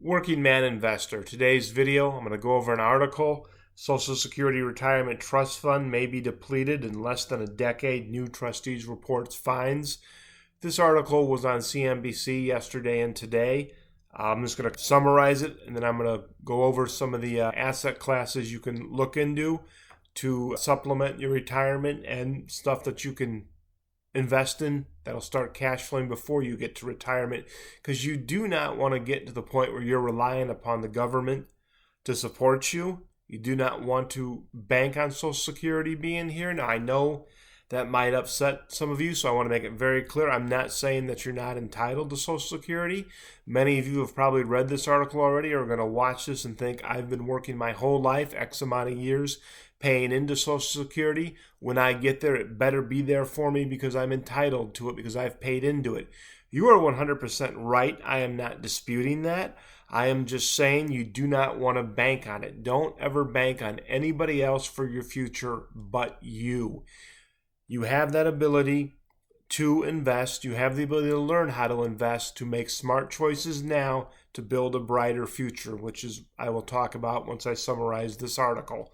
Working Man Investor. Today's video, I'm going to go over an article. Social Security Retirement Trust Fund may be depleted in less than a decade, new trustees reports finds. This article was on CNBC yesterday and today. I'm just going to summarize it, and then I'm going to go over some of the asset classes you can look into to supplement your retirement and stuff that you can invest in that'll start cash flowing before you get to retirement, because you do not want to get to the point where you're relying upon the government to support you. You do not want to bank on Social Security being here. Now, I know that might upset some of you, so I want to make it very clear. I'm not saying that you're not entitled to Social Security. Many of you have probably read this article already or are going to watch this and think, I've been working my whole life, X amount of years, paying into Social Security. When I get there, it better be there for me because I'm entitled to it, because I've paid into it. You are 100% right. I am not disputing that. I am just saying you do not want to bank on it. Don't ever bank on anybody else for your future but you. You have that ability to invest. You have the ability to learn how to invest, to make smart choices now to build a brighter future, which is I will talk about once I summarize this article.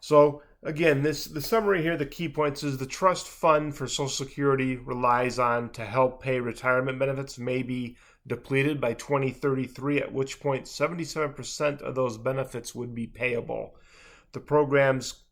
So again, the summary here, the key points is the trust fund for Social Security relies on to help pay retirement benefits may be depleted by 2033, at which point 77% of those benefits would be payable. The program's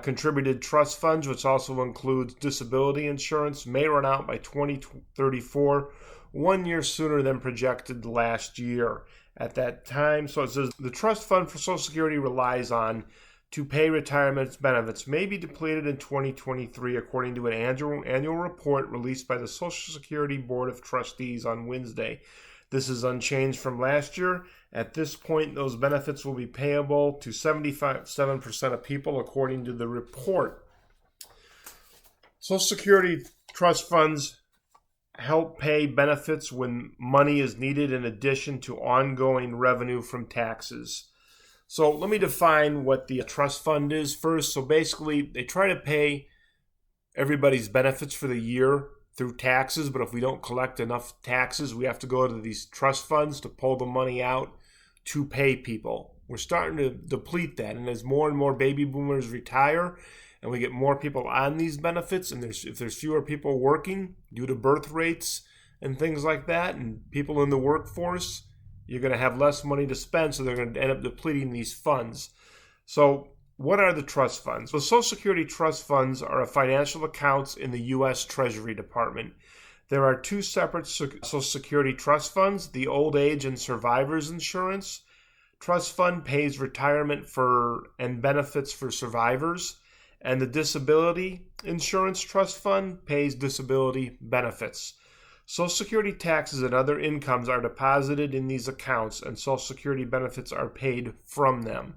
contributed trust funds, which also includes disability insurance, may run out by 2034, 1 year sooner than projected last year at that time. So it says the trust fund for Social Security relies on to pay retirement benefits may be depleted in 2023, according to an annual report released by the Social Security Board of Trustees on Wednesday. This is unchanged from last year. At this point, those benefits will be payable to 77% of people, according to the report. Social Security trust funds help pay benefits when money is needed in addition to ongoing revenue from taxes. So let me define what the trust fund is first. So basically, they try to pay everybody's benefits for the year through taxes, but if we don't collect enough taxes, we have to go to these trust funds to pull the money out to pay people. We're starting to deplete that, and as more and more baby boomers retire and we get more people on these benefits, and if there's fewer people working due to birth rates and things like that, and people in the workforce, you're going to have less money to spend, so they're going to end up depleting these funds. So what are the trust funds? Well, Social Security trust funds are financial accounts in the U.S. Treasury Department. There are two separate Social Security trust funds. The Old Age and Survivors Insurance Trust Fund pays retirement and benefits for survivors, and the Disability Insurance Trust Fund pays disability benefits. Social Security taxes and other incomes are deposited in these accounts, and Social Security benefits are paid from them.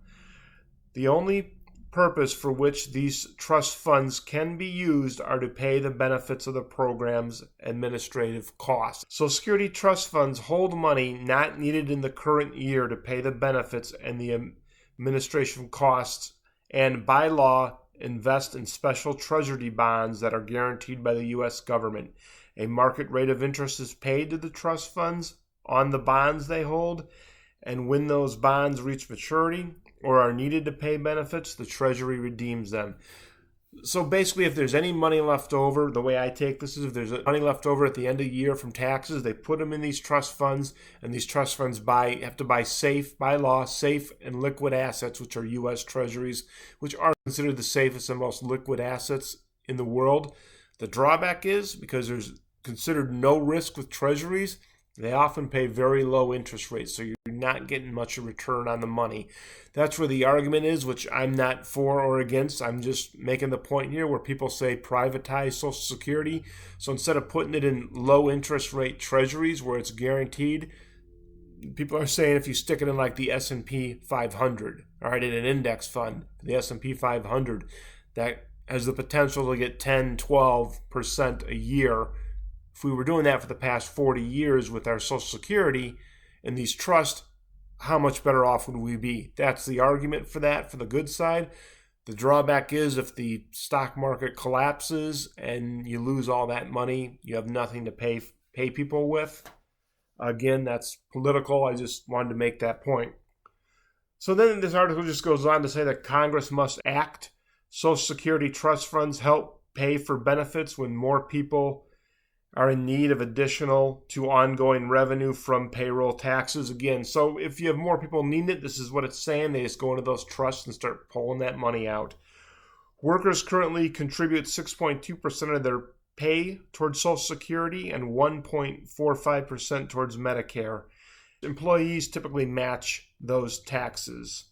The only purpose for which these trust funds can be used are to pay the benefits of the program's administrative costs. Social Security trust funds hold money not needed in the current year to pay the benefits and the administration costs, and by law invest in special treasury bonds that are guaranteed by the U.S. government. A market rate of interest is paid to the trust funds on the bonds they hold, and when those bonds reach maturity or are needed to pay benefits, the Treasury redeems them. So basically, if there's any money left over, the way I take this is if there's money left over at the end of the year from taxes, they put them in these trust funds, and these trust funds have to buy by law, safe and liquid assets, which are U.S. Treasuries, which are considered the safest and most liquid assets in the world. The drawback is, because there's considered no risk with Treasuries, they often pay very low interest rates, so you're not getting much of a return on the money. That's where the argument is, which I'm not for or against. I'm just making the point here where people say privatize Social Security. So instead of putting it in low interest rate Treasuries where it's guaranteed, people are saying if you stick it in like the S&P 500, all right, in an index fund, the S&P 500, that has the potential to get 10, 12% a year. If we were doing that for the past 40 years with our Social Security and these trusts, how much better off would we be? That's the argument for that, for the good side. The drawback is if the stock market collapses and you lose all that money, you have nothing to pay people with. Again, that's political. I just wanted to make that point. So then this article just goes on to say that Congress must act. Social Security trust funds help pay for benefits when more people are in need of additional to ongoing revenue from payroll taxes. Again, so if you have more people needing it, this is what it's saying. They just go into those trusts and start pulling that money out. Workers currently contribute 6.2% of their pay towards Social Security and 1.45% towards Medicare. Employees typically match those taxes.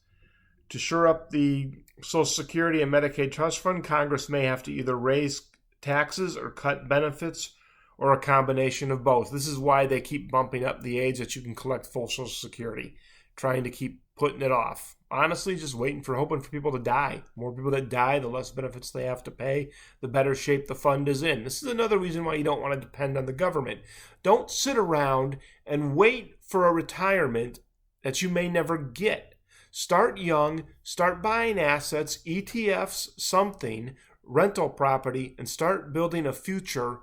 To shore up the Social Security and Medicaid trust fund, Congress may have to either raise taxes or cut benefits, or a combination of both. This is why they keep bumping up the age that you can collect full Social Security, trying to keep putting it off. Honestly, just hoping for people to die. More people that die, the less benefits they have to pay, the better shape the fund is in. This is another reason why you don't want to depend on the government. Don't sit around and wait for a retirement that you may never get. Start young, start buying assets, ETFs, something, rental property, and start building a future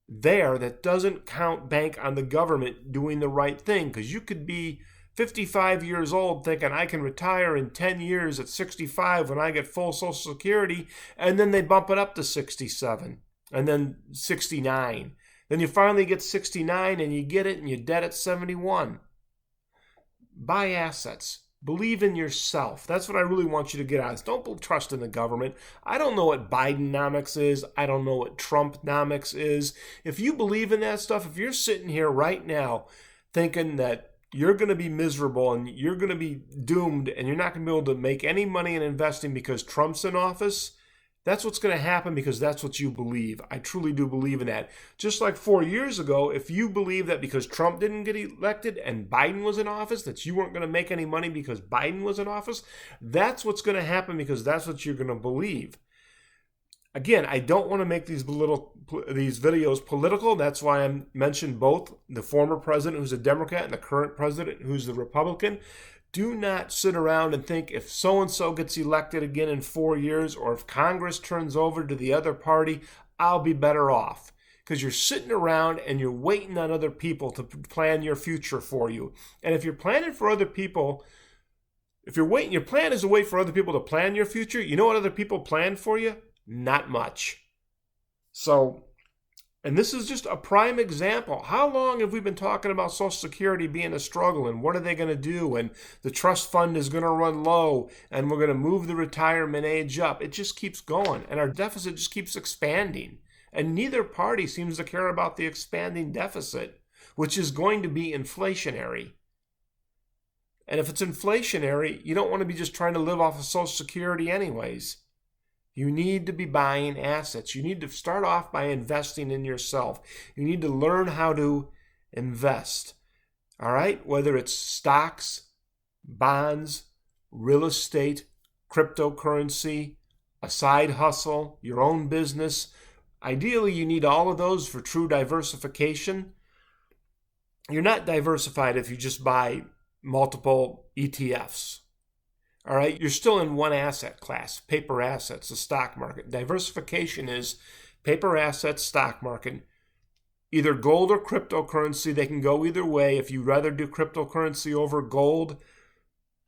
there that doesn't bank on the government doing the right thing, because you could be 55 years old thinking I can retire in 10 years at 65 when I get full Social Security, and then they bump it up to 67 and then 69. Then you finally get 69 and you get it and you're dead at 71. Buy assets. Believe in yourself. That's what I really want you to get out of this. Don't trust in the government. I don't know what Bidenomics is. I don't know what Trumponomics is. If you believe in that stuff, if you're sitting here right now thinking that you're going to be miserable and you're going to be doomed and you're not going to be able to make any money in investing because Trump's in office, that's what's going to happen, because that's what you believe. I truly do believe in that. Just like 4 years ago, if you believe that because Trump didn't get elected and Biden was in office, that you weren't going to make any money because Biden was in office, that's what's going to happen, because that's what you're going to believe. Again, I don't want to make these videos political. That's why I mentioned both the former president who's a Democrat and the current president who's the Republican. Do not sit around and think if so-and-so gets elected again in 4 years, or if Congress turns over to the other party, I'll be better off. Because you're sitting around and you're waiting on other people to plan your future for you. And if you're planning for other people, if you're waiting, your plan is to wait for other people to plan your future, you know what other people plan for you? Not much. So, and this is just a prime example. How long have we been talking about Social Security being a struggle, and what are they going to do, and the trust fund is going to run low, and we're going to move the retirement age up? It just keeps going, and our deficit just keeps expanding. And neither party seems to care about the expanding deficit, which is going to be inflationary. And if it's inflationary, you don't want to be just trying to live off of Social Security anyways. You need to be buying assets. You need to start off by investing in yourself. You need to learn how to invest. All right? Whether it's stocks, bonds, real estate, cryptocurrency, a side hustle, your own business. Ideally, you need all of those for true diversification. You're not diversified if you just buy multiple ETFs. All right, you're still in one asset class, paper assets, the stock market. Diversification is paper assets, stock market, either gold or cryptocurrency. They can go either way. If you'd rather do cryptocurrency over gold,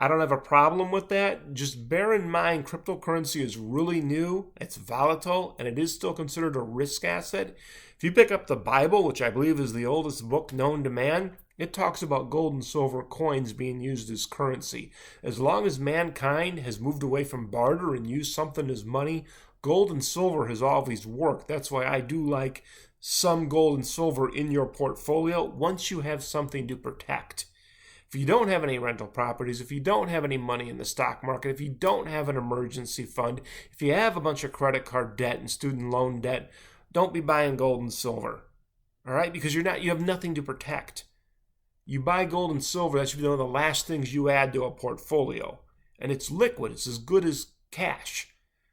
I don't have a problem with that. Just bear in mind, cryptocurrency is really new, it's volatile, and it is still considered a risk asset. If you pick up the Bible, which I believe is the oldest book known to man, it talks about gold and silver coins being used as currency. As long as mankind has moved away from barter and used something as money, gold and silver has always worked. That's why I do like some gold and silver in your portfolio once you have something to protect. If you don't have any rental properties, if you don't have any money in the stock market, if you don't have an emergency fund, if you have a bunch of credit card debt and student loan debt, don't be buying gold and silver. All right? Because you have nothing to protect. You buy gold and silver, that should be one of the last things you add to a portfolio. And it's liquid. It's as good as cash.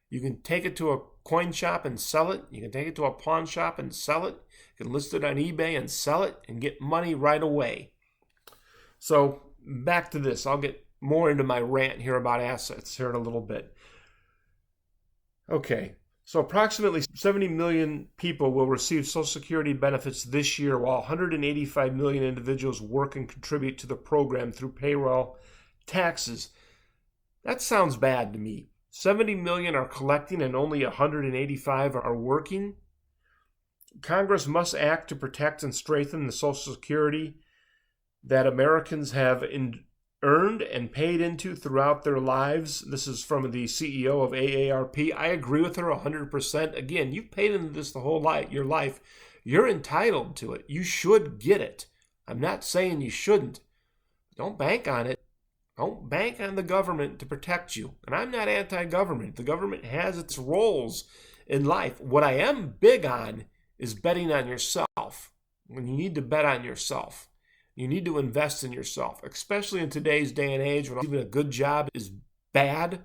You can take it to a coin shop and sell it. You can take it to a pawn shop and sell it. You can list it on eBay and sell it and get money right away. So back to this. I'll get more into my rant here about assets here in a little bit. Okay. So approximately 70 million people will receive Social Security benefits this year, while 185 million individuals work and contribute to the program through payroll taxes. That sounds bad to me. 70 million are collecting and only 185 are working. Congress must act to protect and strengthen the Social Security that Americans have earned and paid into throughout their lives. This is from the CEO of AARP. I agree with her 100%. Again, you've paid into this the whole your life. You're entitled to it. You should get it. I'm not saying you shouldn't. Don't bank on it. Don't bank on the government to protect you. And I'm not anti-government. The government has its roles in life. What I am big on is betting on yourself. When you need to bet on yourself. You need to invest in yourself, especially in today's day and age when even a good job is bad.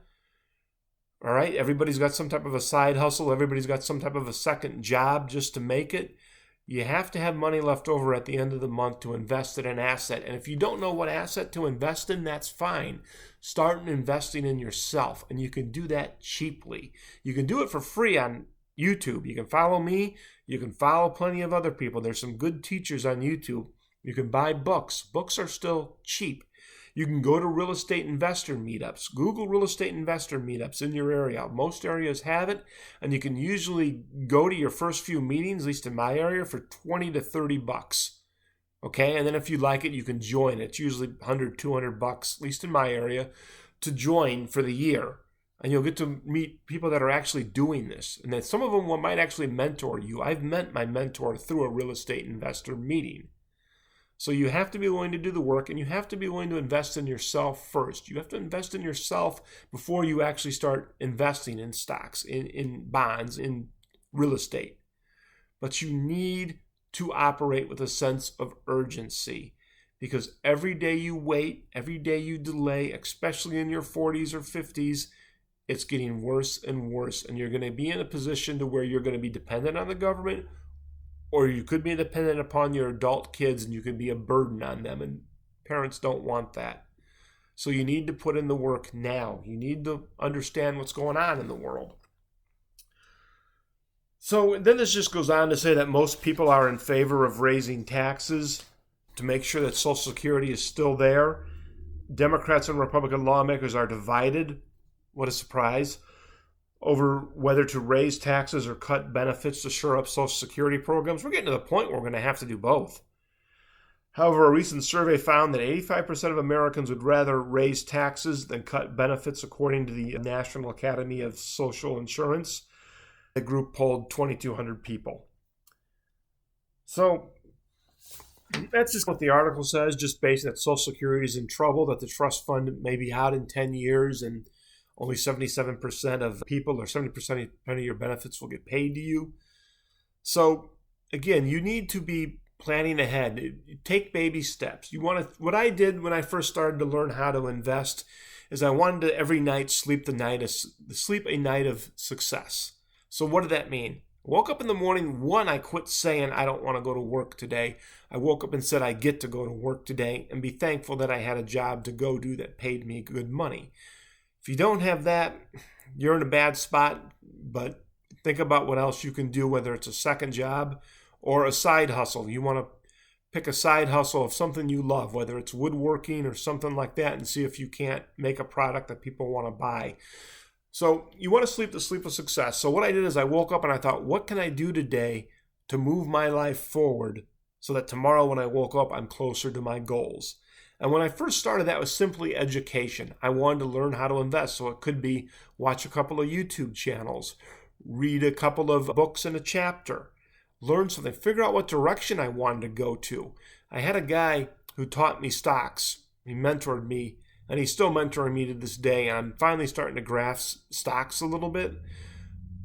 All right, everybody's got some type of a side hustle. Everybody's got some type of a second job just to make it. You have to have money left over at the end of the month to invest in an asset. And if you don't know what asset to invest in, that's fine. Start investing in yourself, and you can do that cheaply. You can do it for free on YouTube. You can follow me. You can follow plenty of other people. There's some good teachers on YouTube. You can buy books. Books are still cheap. You can go to real estate investor meetups. Google real estate investor meetups in your area. Most areas have it, and you can usually go to your first few meetings, at least in my area, for 20 to 30 bucks. Okay, and then if you like it, you can join. It's usually 100, 200 bucks, at least in my area, to join for the year. And you'll get to meet people that are actually doing this. And then some of them might actually mentor you. I've met my mentor through a real estate investor meeting. So you have to be willing to do the work, and you have to be willing to invest in yourself first. You have to invest in yourself before you actually start investing in stocks, in bonds, in real estate. But you need to operate with a sense of urgency, because every day you wait, every day you delay, especially in your 40s or 50s, it's getting worse and worse. And you're going to be in a position to where you're going to be dependent on the government, or you could be dependent upon your adult kids, and you could be a burden on them, and parents don't want that. So you need to put in the work now. You need to understand what's going on in the world. So then this just goes on to say that most people are in favor of raising taxes to make sure that Social Security is still there. Democrats and Republican lawmakers are divided. What a surprise. Over whether to raise taxes or cut benefits to shore up Social Security programs. We're getting to the point where we're going to have to do both. However, a recent survey found that 85% of Americans would rather raise taxes than cut benefits, according to the National Academy of Social Insurance. The group polled 2,200 people. So that's just what the article says, just based that Social Security is in trouble, that the trust fund may be out in 10 years, and only 77% of people, or 70% of your benefits, will get paid to you. So again, you need to be planning ahead. Take baby steps. What I did when I first started to learn how to invest is I wanted to every night sleep a night of success. So what did that mean? I woke up in the morning. One, I quit saying I don't want to go to work today. I woke up and said I get to go to work today, and be thankful that I had a job to go do that paid me good money. If you don't have that, you're in a bad spot, but think about what else you can do, whether it's a second job or a side hustle. You want to pick a side hustle of something you love, whether it's woodworking or something like that, and see if you can't make a product that people want to buy. So you want to sleep the sleep of success. So what I did is I woke up and I thought, what can I do today to move my life forward so that tomorrow when I woke up, I'm closer to my goals? And when I first started, that was simply education. I wanted to learn how to invest. So it could be watch a couple of YouTube channels, read a couple of books in a chapter, learn something, figure out what direction I wanted to go to. I had a guy who taught me stocks. He mentored me, and he's still mentoring me to this day. And I'm finally starting to grasp stocks a little bit.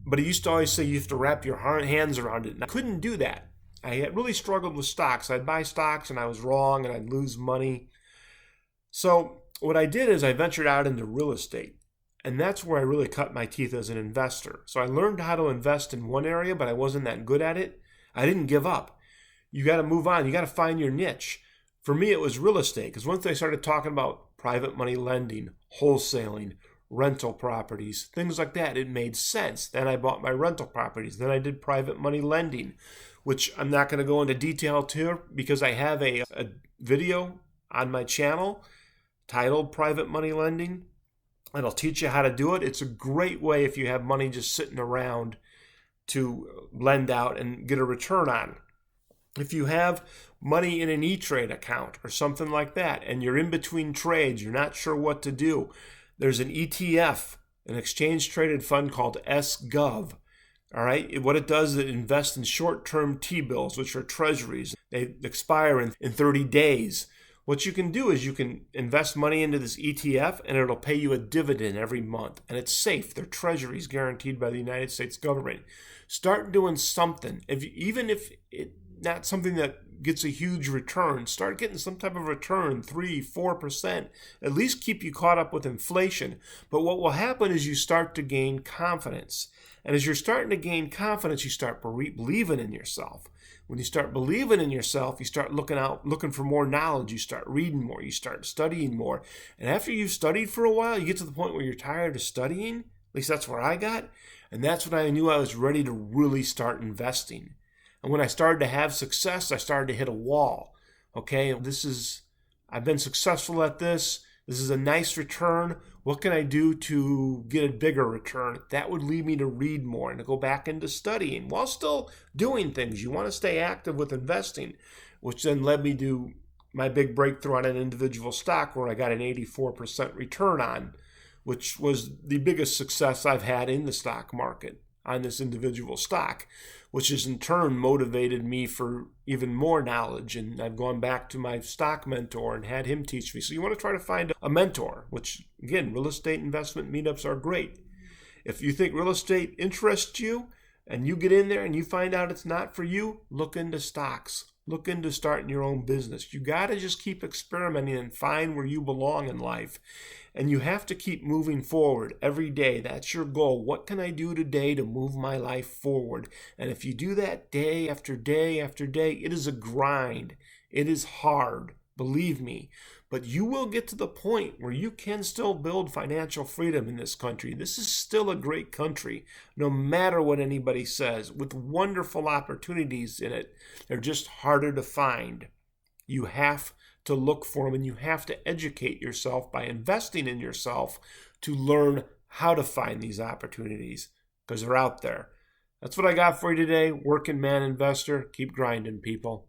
But he used to always say you have to wrap your hands around it. And I couldn't do that. I had really struggled with stocks. I'd buy stocks and I was wrong and I'd lose money. So what I did is I ventured out into real estate, and that's where I really cut my teeth as an investor. So I learned how to invest in one area, but I wasn't that good at it. I didn't give up. You got to move on. You got to find your niche. For me, it was real estate, because once I started talking about private money lending, wholesaling, rental properties, things like that. It made sense. Then I bought my rental properties. Then I did private money lending, which I'm not going to go into detail here because I have a video on my channel titled Private Money Lending. It'll teach you how to do it. It's a great way if you have money just sitting around to lend out and get a return on. If you have money in an E-Trade account or something like that, and you're in between trades, you're not sure what to do, there's an ETF, an exchange-traded fund called SGov. All right, what it does is it invests in short-term T-bills, which are treasuries. They expire in 30 days. What you can do is you can invest money into this ETF, and it'll pay you a dividend every month. And it's safe. They're treasuries guaranteed by the United States government. Start doing something. Even if it's not something that gets a huge return, start getting some type of return, 3-4%. At least keep you caught up with inflation. But what will happen is you start to gain confidence. And as you're starting to gain confidence, you start believing in yourself. When you start believing in yourself, you start looking for more knowledge. You start reading more. You start studying more. And after you've studied for a while, you get to the point where you're tired of studying. At least that's where I got. And that's when I knew I was ready to really start investing. And when I started to have success, I started to hit a wall. Okay, I've been successful at this. This is a nice return. What can I do to get a bigger return? That would lead me to read more and to go back into studying while still doing things. You want to stay active with investing, which then led me to my big breakthrough on an individual stock where I got an 84% return on, which was the biggest success I've had in the stock market on this individual stock, which has in turn motivated me for even more knowledge. And I've gone back to my stock mentor and had him teach me. So you want to try to find a mentor, which again, real estate investment meetups are great. If you think real estate interests you and you get in there and you find out it's not for you, look into stocks. Look into starting your own business. You got to just keep experimenting and find where you belong in life. And you have to keep moving forward every day. That's your goal. What can I do today to move my life forward? And if you do that day after day after day, it is a grind. It is hard, believe me. But you will get to the point where you can still build financial freedom in this country. This is still a great country, no matter what anybody says, with wonderful opportunities in it. They're just harder to find. You have to look for them, and you have to educate yourself by investing in yourself to learn how to find these opportunities, because they're out there. That's what I got for you today. Working Man Investor. Keep grinding, people.